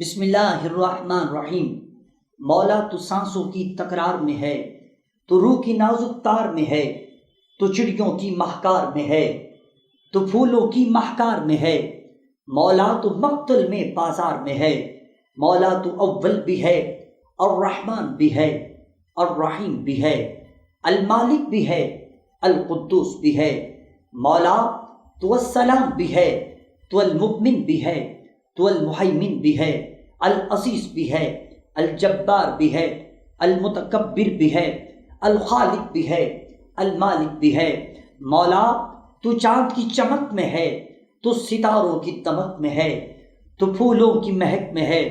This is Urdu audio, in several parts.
بسم اللہ الرحمن الرحیم۔ مولا تو سانسوں کی تکرار میں ہے، تو روح کی نازک تار میں ہے، تو چڑیوں کی مہکار میں ہے، تو پھولوں کی مہکار میں ہے۔ مولا تو مقتل میں بازار میں ہے، مولا تو اول بھی ہے، الرحمن بھی ہے، الرحیم بھی ہے، المالک بھی ہے، القدوس بھی ہے۔ مولا تو السلام بھی ہے، تو المؤمن بھی ہے، تو المہیمن بھی ہے، العزیز بھی ہے، الجبار بھی ہے، المتکبر بھی ہے، الخالق بھی ہے، المالک بھی ہے۔ مولا تو چاند کی چمک میں ہے، تو ستاروں کی دمک میں ہے، تو پھولوں کی مہک میں ہے،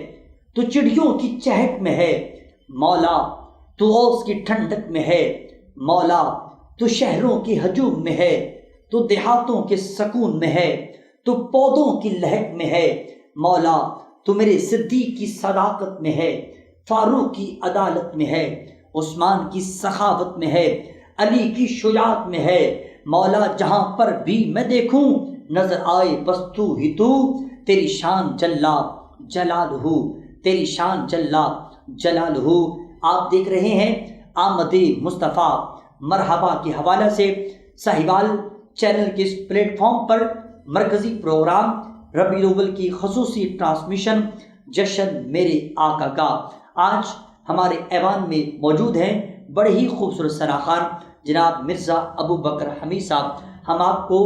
تو چڑیوں کی چہک میں ہے۔ مولا تو اوس کی ٹھنڈک میں ہے، مولا تو شہروں کی ہجوم میں ہے، تو دیہاتوں کے سکون میں ہے، تو پودوں کی لہک میں ہے۔ مولا تو میرے صدیق کی صداقت میں ہے، فاروق کی عدالت میں ہے، عثمان کی سخاوت میں ہے، علی کی شجاعت میں ہے۔ مولا جہاں پر بھی میں دیکھوں نظر آئے بس تو ہی تو، تیری شان جلا جلالہ، تیری شان جلا جلالہ۔ آپ دیکھ رہے ہیں آمد مصطفیٰ مرحبا کے حوالے سے ساہیوال چینل کے اس پلیٹ فارم پر مرکزی پروگرام ربیع الاول کی خصوصی ٹرانسمیشن جشن میرے آقا کا۔ آج ہمارے ایوان میں موجود ہیں بڑے ہی خوبصورت سراخان جناب مرزا ابو بکر حمید صاحب۔ ہم آپ کو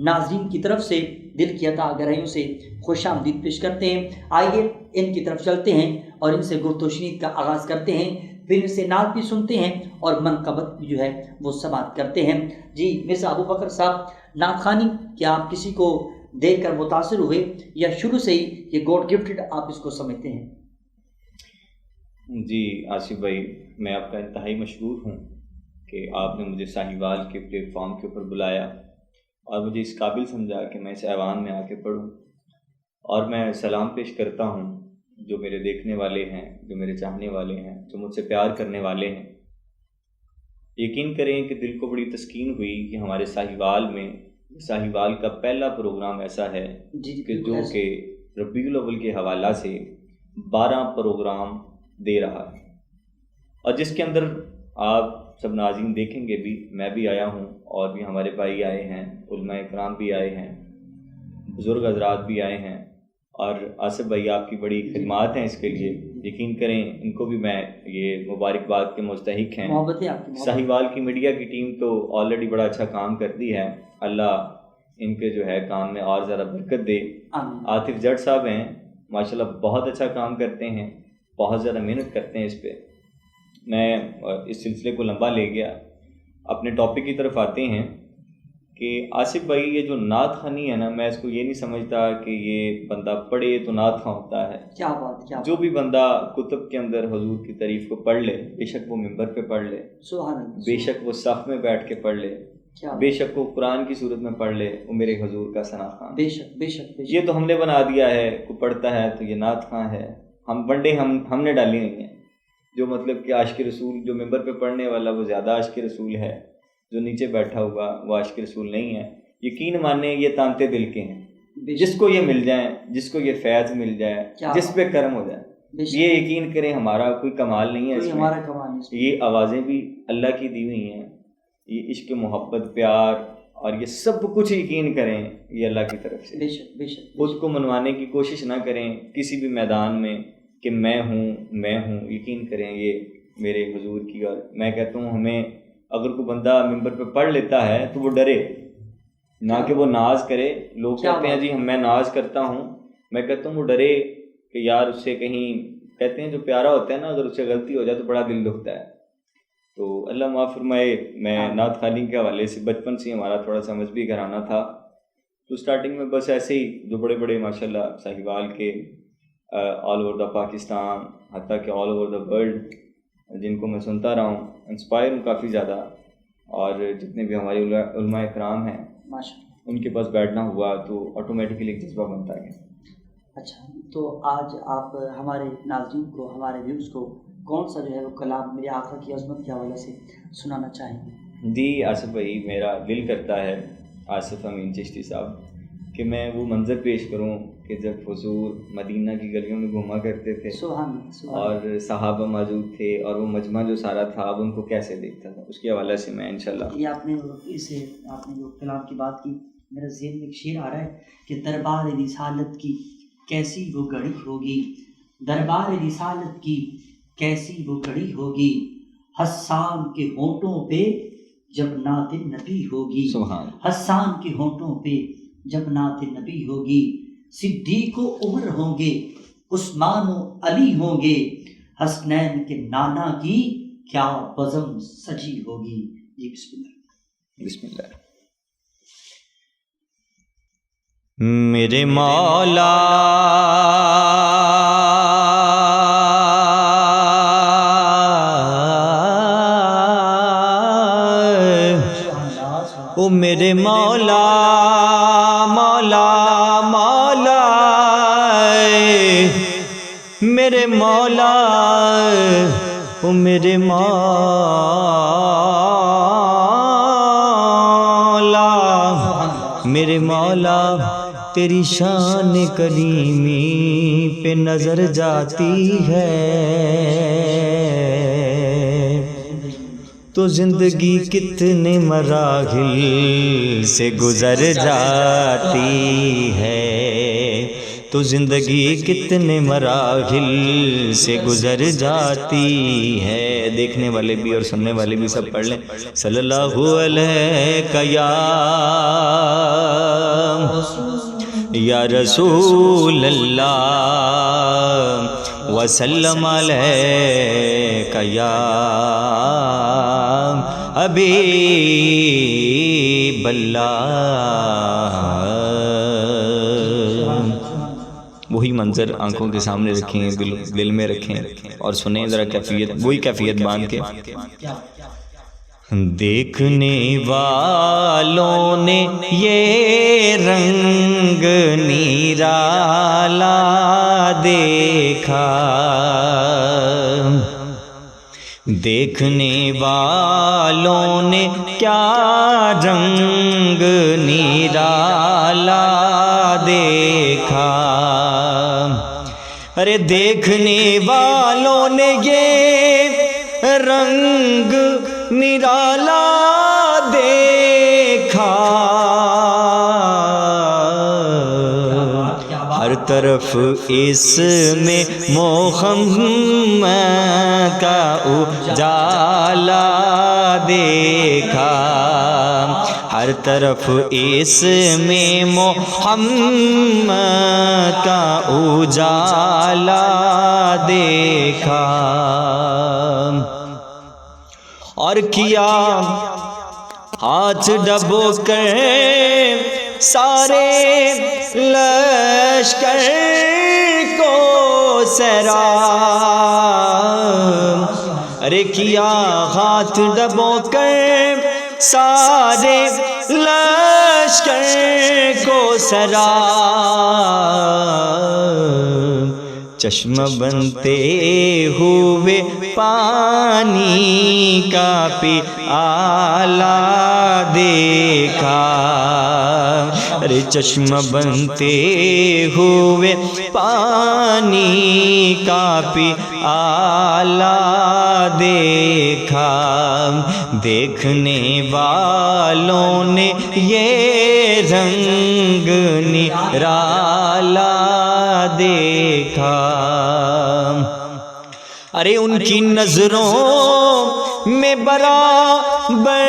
ناظرین کی طرف سے دل کی عطا گہرائیوں سے خوش آمدید پیش کرتے ہیں۔ آئیے ان کی طرف چلتے ہیں اور ان سے گفت و شنید کا آغاز کرتے ہیں، پھر ان سے نعت بھی سنتے ہیں اور منقبت بھی جو ہے وہ سماعت کرتے ہیں۔ جی مرزا ابو بکر صاحب، نعت خوانی کیا آپ کسی کو دیکھ کر متاثر ہوئے یا شروع سے ہی یہ گاڈ گفٹڈ آپ اس کو سمجھتے ہیں؟ جی آصف بھائی، میں آپ کا انتہائی مشکور ہوں کہ آپ نے مجھے ساہیوال کے پلیٹ فارم کے اوپر بلایا اور مجھے اس قابل سمجھا کہ میں اس ایوان میں آ کے پڑھوں، اور میں سلام پیش کرتا ہوں جو میرے دیکھنے والے ہیں، جو میرے چاہنے والے ہیں، جو مجھ سے پیار کرنے والے ہیں۔ یقین کریں کہ دل کو بڑی تسکین ہوئی کہ ہمارے ساہیوال کا پہلا پروگرام ایسا ہے کہ جو کہ ربیع الاول کے حوالہ سے 12 پروگرام دے رہا ہے، اور جس کے اندر آپ سب ناظرین دیکھیں گے بھی، میں بھی آیا ہوں اور بھی ہمارے بھائی آئے ہیں، علماء اکرام بھی آئے ہیں، بزرگ حضرات بھی آئے ہیں، اور آصف بھائی آپ کی بڑی خدمات ہیں اس کے لیے۔ یقین کریں ان کو بھی میں یہ مبارکباد کے مستحق ہیں۔ ساہیوال کی میڈیا کی ٹیم تو آلریڈی بڑا اچھا کام کرتی ہے، اللہ ان کے جو ہے کام میں اور زیادہ برکت دے۔ عاطف جٹ صاحب ہیں، ماشاءاللہ بہت اچھا کام کرتے ہیں، بہت زیادہ محنت کرتے ہیں اس پہ۔ میں اس سلسلے کو لمبا لے گیا، اپنے ٹاپک کی طرف آتے ہیں کہ آصف بھائی یہ جو نعت خوانی ہے نا، میں اس کو یہ نہیں سمجھتا کہ یہ بندہ پڑھے تو نعت خواں ہوتا ہے۔ کیا بات، کیا جو بھی بندہ کتب کے اندر حضور کی تعریف کو پڑھ لے، بے شک وہ ممبر پہ پڑھ لے، سبحان اللہ، بے شک وہ صف میں بیٹھ کے پڑھ لے، بے شک وہ قرآن کی صورت میں پڑھ لے، وہ میرے حضور کا ثنا خوان۔ بے شک بے شک۔ یہ تو ہم نے بنا دیا ہے، کوئی پڑھتا ہے تو یہ نعت خواں ہے، ہم بنڈے ہم نے ڈالی ہوئی ہیں، جو مطلب کہ عاشق رسول، جو ممبر پہ پڑھنے والا وہ زیادہ عاشق رسول ہے، جو نیچے بیٹھا ہوا وہ عاشق رسول نہیں ہے۔ یقین مانیں یہ تانتے دل کے ہیں، جس کو یہ مل جائیں، جس کو یہ فیض مل جائے، جس پہ کرم ہو جائے، یہ یقین کریں ہمارا کوئی کمال نہیں ہے اس میں، یہ آوازیں بھی اللہ کی دی ہوئی ہیں، یہ عشق محبت پیار اور یہ سب کچھ یقین کریں یہ اللہ کی طرف سے۔ خود کو منوانے کی کوشش نہ کریں کسی بھی میدان میں کہ میں ہوں، یقین کریں یہ میرے حضور کی۔ اور میں کہتا ہوں ہمیں اگر کوئی بندہ ممبر پہ پڑھ لیتا ہے تو وہ ڈرے نہ کہ وہ ناز کرے۔ لوگ کہتے ہیں جی میں ناز کرتا ہوں، میں کہتا ہوں وہ ڈرے کہ یار اس سے کہیں، کہتے ہیں جو پیارا ہوتا ہے نا اگر اس سے غلطی ہو جائے تو بڑا دل دکھتا ہے۔ تو اللہ معاف فرمائے، میں نعت خوانی کے حوالے سے بچپن سے ہمارا تھوڑا سا مذہبی گھرانہ تھا، تو اسٹارٹنگ میں بس ایسے ہی جو بڑے بڑے ماشاءاللہ ساہیوال کے آل اوور دا پاکستان، حتیٰ کہ آل اوور دا ورلڈ، جن کو میں سنتا رہا ہوں، انسپائر ہوں کافی زیادہ، اور جتنے بھی ہمارے علماء اکرام ہیں ان کے پاس بیٹھنا ہوا تو آٹومیٹکلی ایک جذبہ بنتا گیا۔ اچھا، تو آج آپ ہمارے ناظرین کو، ہمارے ویوز کو کون سا جو ہے وہ کلام میرے آقا کی عظمت کے حوالے سے سنانا چاہیں گے؟ جی آصف بھائی، میرا دل کرتا ہے آصف امین چشتی صاحب کہ میں وہ منظر پیش کروں کہ جب حضور مدینہ کی گلیوں میں گھوما کرتے تھے اور صحابہ موجود تھے اور وہ مجمع جو سارا تھا اب ان کو کیسے دیکھتا تھا، اس کے حوالے سے میں انشاءاللہ. یہ آپ نے جو کلام کی بات کی، میرے ذہن میں ایک شعر آ رہا ہے کہ دربار رسالت کی کیسی وہ گھڑی ہوگی، دربار رسالت کی کیسی وہ گھڑی ہوگی، حسان کے ہونٹوں پہ جب نعت نبی ہوگی، حسان کے ہونٹوں پہ جب نعت نبی ہوگی، صدیق و عمر ہوں گے، عثمان و علی ہوں گے، حسنین کے نانا کی کیا بزم سجی ہوگی. جی بسم اللہ. بسم اللہ. میرے مولا او میرے مولا مولا مولا میرے مولا او میرے مولا میرے مولا تیری شان کریمی پہ نظر جاتی ہے تو زندگی کتنے مراحل سے گزر جاتی ہے، تو زندگی کتنے مراحل سے گزر جاتی ہے. دیکھنے والے بھی اور سننے والے بھی سب پڑھ لیں. صلی اللہ علیہ یا رسول اللہ وسلم علیہ یا حبیب اللہ. وہی منظر آنکھوں کے سامنے رکھیں، دل میں رکھیں اور سنیں ذرا کیفیت، وہی کیفیت باندھ کے. دیکھنے والوں نے یہ رنگ نرالا دیکھا، دیکھنے والوں نے کیا رنگ نرالا دیکھا. ارے دیکھنے والوں نے یہ رنگ نرالا دیکھا، ہر طرف اس میں محمد کا اجالا دیکھا، ہر طرف اس میں محمد کا اجالا دیکھا. اور کیا ہاتھ ڈبو کر سارے لشکر کو سیراب، ارے کیا ہاتھ ڈبو کر سارے لشکر کو سیراب. چشم بنتے ہوئے پانی کا پیالہ دیکھا، ارے چشم بنتے ہوئے پانی کا پیالہ دیکھا. دیکھنے والوں نے یہ رنگ نرالا دیکھا. ارے ان کی نظروں میں برابر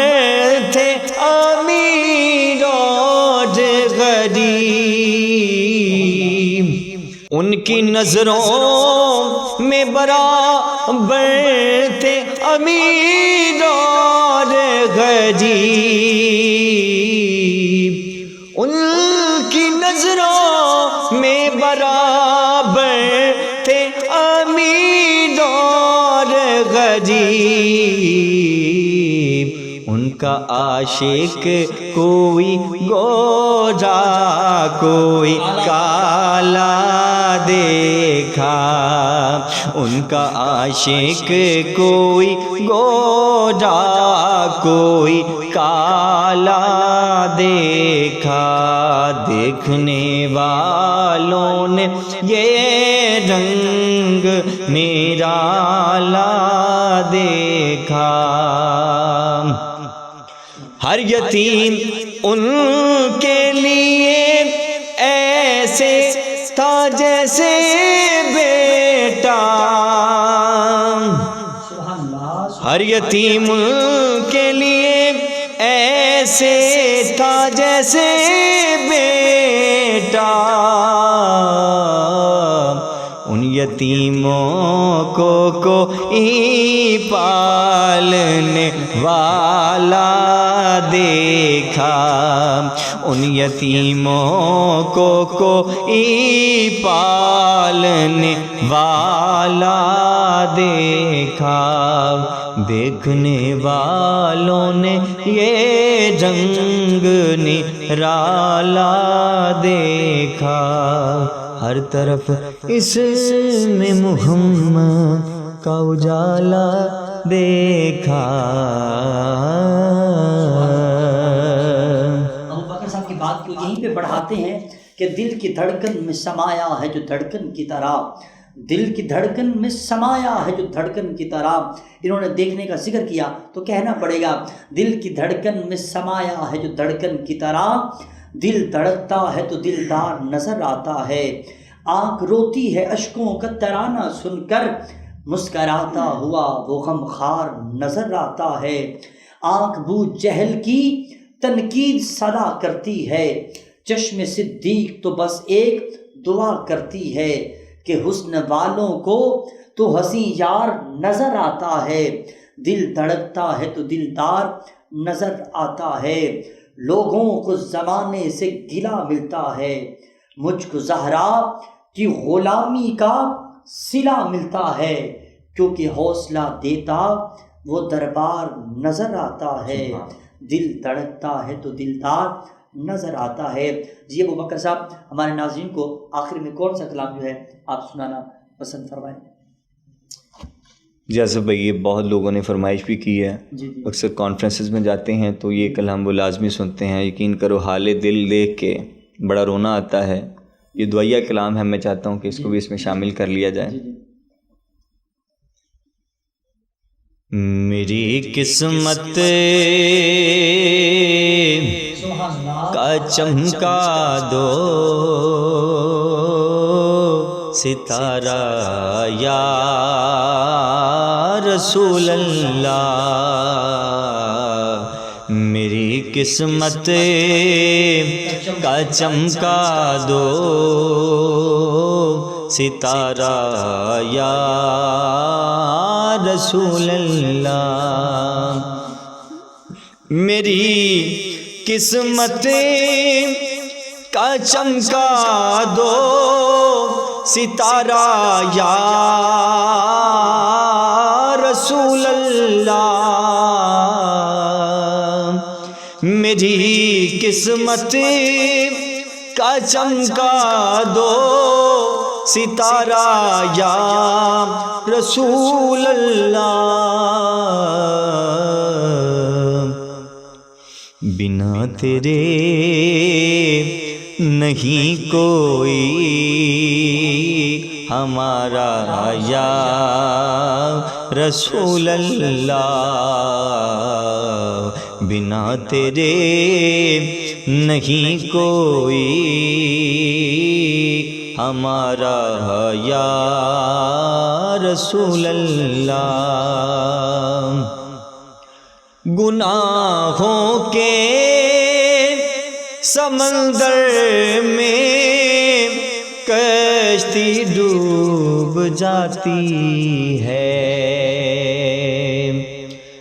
تھے امیر اور غریب، ان کی نظروں میں برابر تھے امیر اور غریب، ان کی نظروں میں برابر تھے امیر اور غریب، ان کا عاشق کوئی گوجا کوئی کالا دیکھا، ان کا عاشق کوئی گوجا کوئی کالا دیکھا، دیکھنے والوں نے یہ رنگ نرالا دیکھا۔ ہر یتیم ان کے لیے ایسے تھا جیسے بیٹا، ہر یتیم ان کے لیے ایسے تھا جیسے بیٹا، ان یتیموں کو کوئی پالنے والا دیکھا، ان یتیموں کو کوئی پالنے والا دیکھا، دیکھنے والوں نے یہ رنگ نرالا دیکھا، ہر طرف اس میں محمد کا اجالا دیکھا۔ ابو بکر صاحب کی بات کو یہیں پہ بڑھاتے ہیں کہ دل کی دھڑکن میں سمایا ہے جو دھڑکن کی طرح، دل کی دھڑکن میں سمایا ہے جو دھڑکن کی طرح، انہوں نے دیکھنے کا ذکر کیا تو کہنا پڑے گا دل کی دھڑکن میں سمایا ہے جو دھڑکن کی طرح، دل دھڑکتا ہے تو دلدار نظر آتا ہے، آنکھ روتی ہے اشکوں کا ترانہ سن کر، مسکراتا ہوا وہ غم خوار نظر آتا ہے، آنکھ بو جہل کی تنقید صدا کرتی ہے، چشم صدیق تو بس ایک دعا کرتی ہے کہ حسن والوں کو تو حسین یار نظر آتا ہے، دل دھڑکتا ہے تو دلدار نظر آتا ہے، لوگوں کو زمانے سے گلہ ملتا ہے، مجھ کو زہرا کی غلامی کا صلہ ملتا ہے، کیونکہ حوصلہ دیتا وہ دربار نظر آتا ہے، دل دھڑکتا ہے تو دلدار نظر آتا ہے۔ جی ابو بکر صاحب ہمارے ناظرین کو آخر میں کون سا کلام جو ہے آپ سنانا پسند فرمائیں؟ جی آصف بھائی، یہ بہت لوگوں نے فرمائش بھی کی ہے، اکثر کانفرنسز میں جاتے ہیں تو یہ کلام وہ لازمی سنتے ہیں۔ یقین کرو حال دل دیکھ کے بڑا رونا آتا ہے، یہ دعائیہ کلام ہے، میں چاہتا ہوں کہ اس کو بھی اس میں شامل کر لیا جائے۔ میری قسمت کا چمکا دو ستارہ یا رسول اللہ، میری قسمت کا چمکا دو ستارہ یا رسول اللہ، میری قسمت کا چمکا دو ستارہ یا رسول اللہ، میری قسمت کا چمکا دو ستارہ یا رسول اللہ، بنا تیرے نہیں کوئی ہمارا یا رسول اللہ، بنا تیرے نہیں کوئی ہمارا یا رسول اللہ، گناہوں کے سمندر میں کشتی ڈوب جاتی ہے،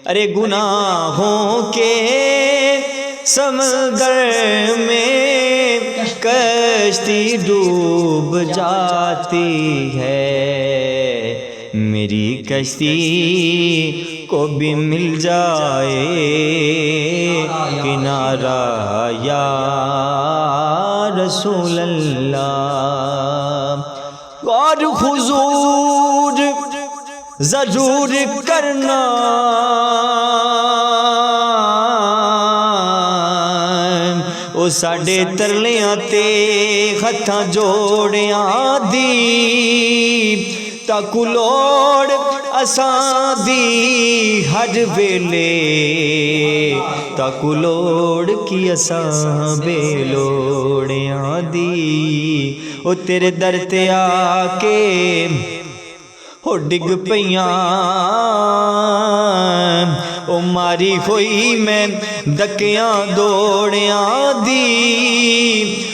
ارے گناہوں کے سمندر میں کشتی ڈوب جاتی ہے، میری کشتی کو بھی مل جائے کنارہ یا رسول اللہ، اور حضور ضرور کرنا او ساڈے ترلیاں تے ہتھاں جوڑیاں دی، تاکو لوڑ اساں دی ہر ویلے، تاکو لوڑ کی اساں بے لوڑیاں دی، او تیرے در تے آ کے او ڈگ پیاں، او ماری ہوئی میں دکیاں دوڑیاں دی،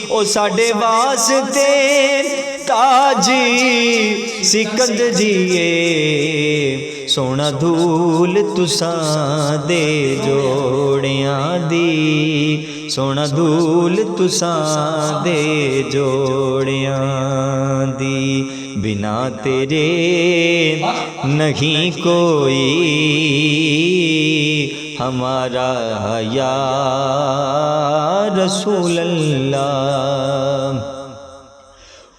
او ساڈے واسطے تاج سکندریے، سونا دھول تساں دے جوڑیاں دی، سونا دھول تساں دے جوڑیاں دی، بنا تیرے نہیں کوئی ہمارا یا رسول اللہ،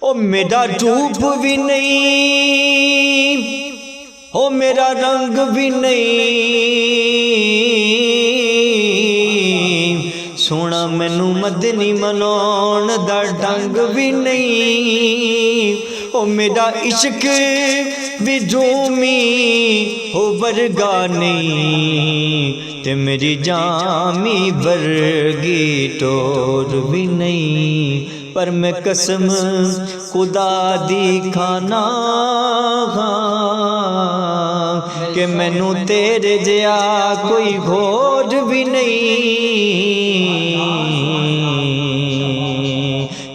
او میرا روپ بھی نہیں، او میرا رنگ بھی نہیں، سونا مینوں مدنی مناؤن دا ڈنگ بھی نہیں، او میرا عشق بھی جومی ہو ورگا نہیں، تے میری جامی ورگی ٹور بھی نہیں، پر میں قسم خدا دی کھانا کہ مینوں تیرے جیا کوئی گھوڑ بھی نہیں،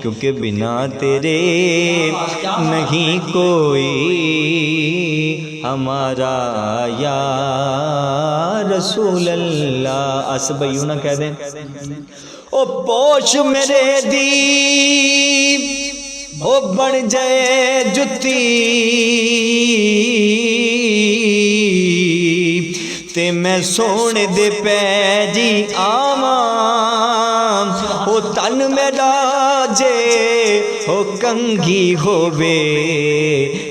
کیونکہ بنا تیرے نہیں کوئی ہمارا یا رسول اللہ۔ اسبیوں نہ کہہ دیں او پوش میرے دی او بن جائے جتی، تے میں سونے دے پیجی آواں، او تن میرا جے او کنگھی ہووے،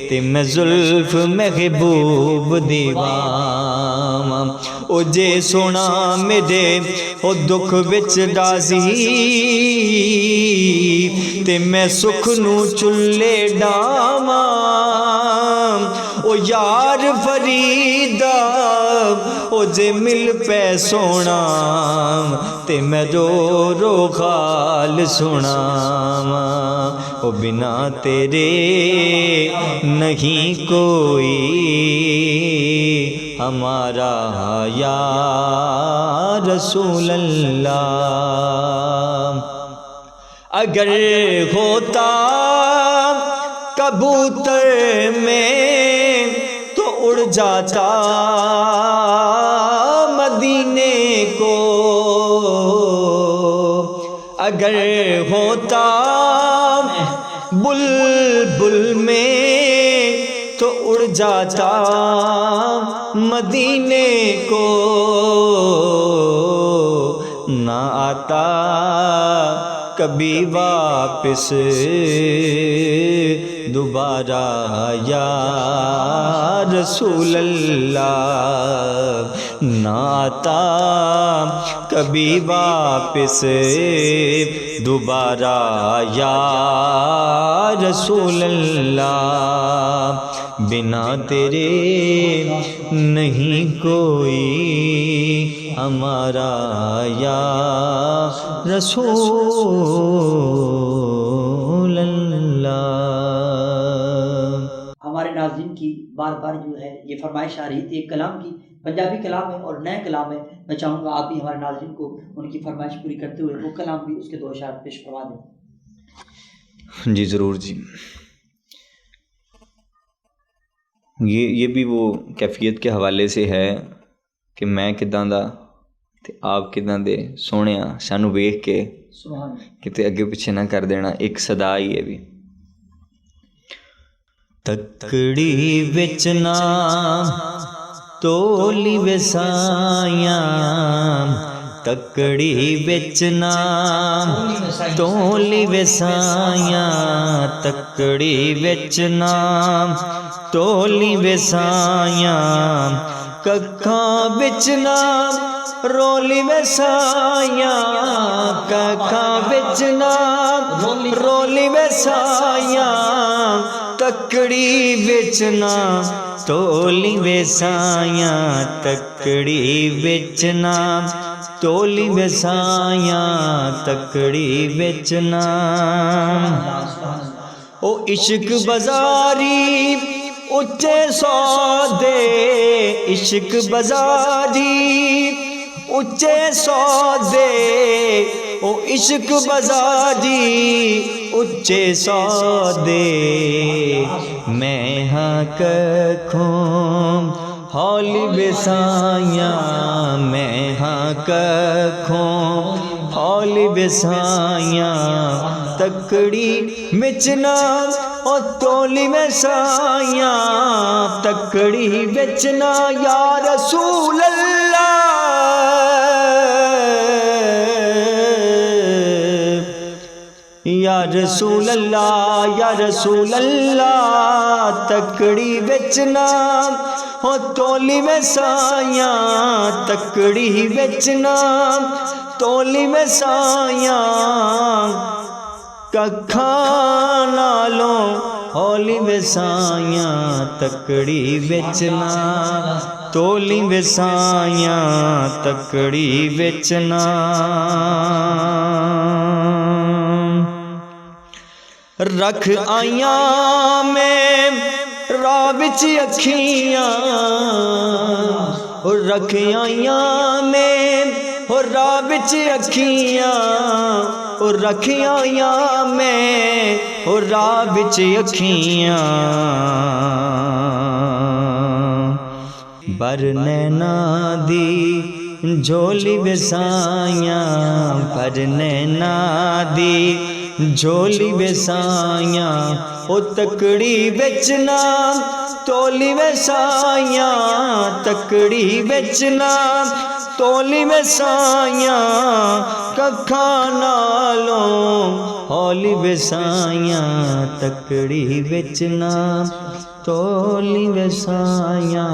تے میں زلف محبوب دیواں، او جے سونا میرے او دکھ وچ راضی، تے میں سکھ نو چلے ڈاواں، او یار فریدا او جے مل پے سونا، تے میں رو رو خال سناواں، او بنا تیرے نہیں کوئی ہمارا یا رسول اللہ، اگر ہوتا کبوتر میں تو اڑ جاتا مدینے کو، اگر ہوتا بلبل میں تو اڑ جاتا مدینے کو، نہ آتا کبھی واپس دوبارہ یا رسول اللہ، نہ آتا کبھی واپس دوبارہ یا رسول اللہ، بنا تیرے نہیں کوئی ہمارا یا رسول اللہ۔ ہمارے ناظرین کی بار بار جو ہے یہ فرمائش آ رہی تھی ایک کلام کی، پنجابی کلام ہے اور نئے کلام ہے، میں چاہوں گا آپ بھی ہمارے ناظرین کو ان کی فرمائش پوری کرتے ہوئے وہ کلام بھی اس کے 2 اشعار پیش کروا دیں۔ جی ضرور جی، یہ بھی وہ کیفیت کے حوالے سے ہے کہ میں کداں دا تے آپ کداں دے سونیاں سانو ویکھ کے کتے اگے پیچھے نہ کر دینا، ایک صدا ہی ہے بھی۔ تکڑی وچ نہ تولی وسائیاں تکڑی وچ نام تولی وسائیاں تکڑی وچ نام تولی وسائیاں ککھاں وچ نام رولی وسائیاں ککھاں وچ نام رولی وسائیاں تکڑی وچ نام تولی وسائیاں تکڑی وچ نام تولی وسائیاں تکڑی وچ نام او عشق بازاری اچے سودے عشق بازاری اچے سودے او عشق بازاری اچے سودے میں ہاں ککھوں ہولی وسائیاں میں ہاں ککھوں ہولی وسائیاں تکڑی وچ نام او تولی وسائیاں تکڑی وچ نام یا رسول اللہ یا رسول اللہ یا رسول اللہ تکڑی وچ نام او تولی وسائیاں تکڑی وچ نام تولی وسائیاں ککھاں نالوں ہولی وسائیاں تکڑی وچ نام تولی وسائیاں تکڑی وچ نام رکھ آیاں میں راہ وچ اکھیاں رکھ آیاں میں راہ وچ اکھیاں رکھ آیاں میں راہ وچ اکھیاں بر نینا دی جھولی وسائیاں بر نینا دی جھولی وسائیاں او تکڑی وچ نام تولی وسائیاں تکڑی وچ نام تولی وسائیاں ککھاں نالوں ہولی وسائیاں تکڑی وچ نام تولی وسائیاں۔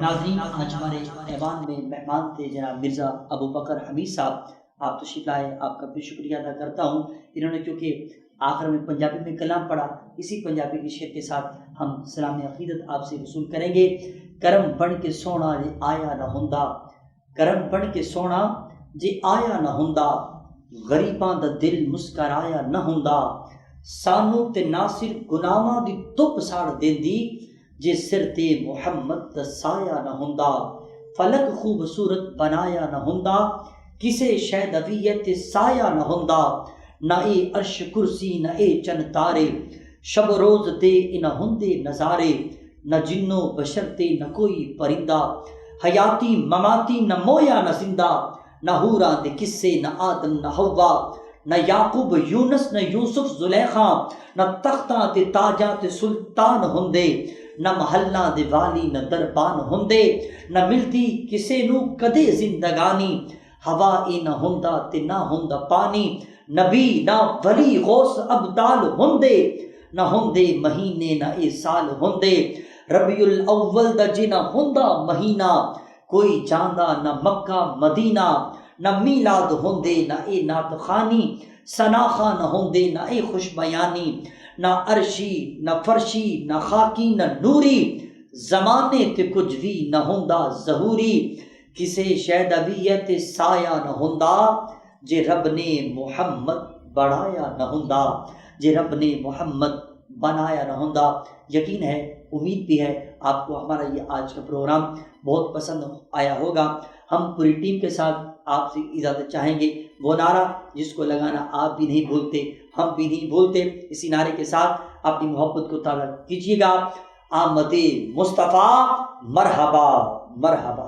ناظرین، آج ہمارے ایوان میں مہمان تھے جناب مرزا ابو بکر حمید صاحب، آپ تشریف لائے، آپ کا بھی شکریہ ادا کرتا ہوں۔ انہوں نے کیونکہ آخر میں پنجابی میں کلام پڑھا، اسی پنجابی کی شعر کے ساتھ ہم سلام عقیدت آپ سے وصول کریں گے۔ کرم بن کے سونا جے آیا نہ ہوندا، کرم بن کے سونا جے آیا نہ ہوندا، غریباں دا دل مسکرایا نہ ہوندا، سانو تے ناصر گناہاں دی دھپ ساڑ دیندی، جے سر تے محمد دا سایہ نہ ہوندا، فلک خوبصورت بنایا نہ ہوندا، کسے شے دا ویت سایہ نہ ہوندا، نہ اے عرش کرسی نہ اے چن تارے، شب روز تے نہ ہوندے نظارے، نہ جنو بشر تے نہ کوئی پرندہ، حیاتی مماتی نہ مویا نہ زندہ، نہ حوراں دے قصے نہ آدم نہ حوا، نہ یعقوب یونس نہ یوسف زلیخا، نہ تختاں تے تاجاں تے سلطان ہوندے، نہ محلاں دے والی نہ دربان ہوندے، نہ ملتی کسے نو کدے زندگانی، ہوا اے نہ ہوندا تے نہ ہوندا پانی، نبی نہ ولی غوث ابدال ہوندے، نہ ہوندے مہینے نہ اے سال ہوندے، ربیع الاول دا جے نہ ہوندا مہینہ، کوئی جاندا نہ مکہ مدینہ، نہ میلاد ہوندے نہ اے نعت خوانی، ثناخواں نہ ہوندے نہ اے خوش بیانی، نہ عرشی نہ فرشی نہ خاکی نہ نوری، زمانے تے کچھ بھی نہ ہوندا ظہوری، کسے شے دا ویت سایہ نہ ہوندا، جے رب نے محمد بڑھایا نہ ہوندا، جے رب نے محمد بنایا نہ ہوندا۔ یقین ہے، امید بھی ہے آپ کو ہمارا یہ آج کا پروگرام بہت پسند آیا ہوگا۔ ہم پوری ٹیم کے ساتھ آپ سے اجازت چاہیں گے، وہ نعرہ جس کو لگانا آپ بھی نہیں بھولتے، ہم بھی نہیں بھولتے، اسی نعرے کے ساتھ اپنی محبت کو تازہ کیجیے گا۔ آمد مصطفیٰ مرحبا مرحبا۔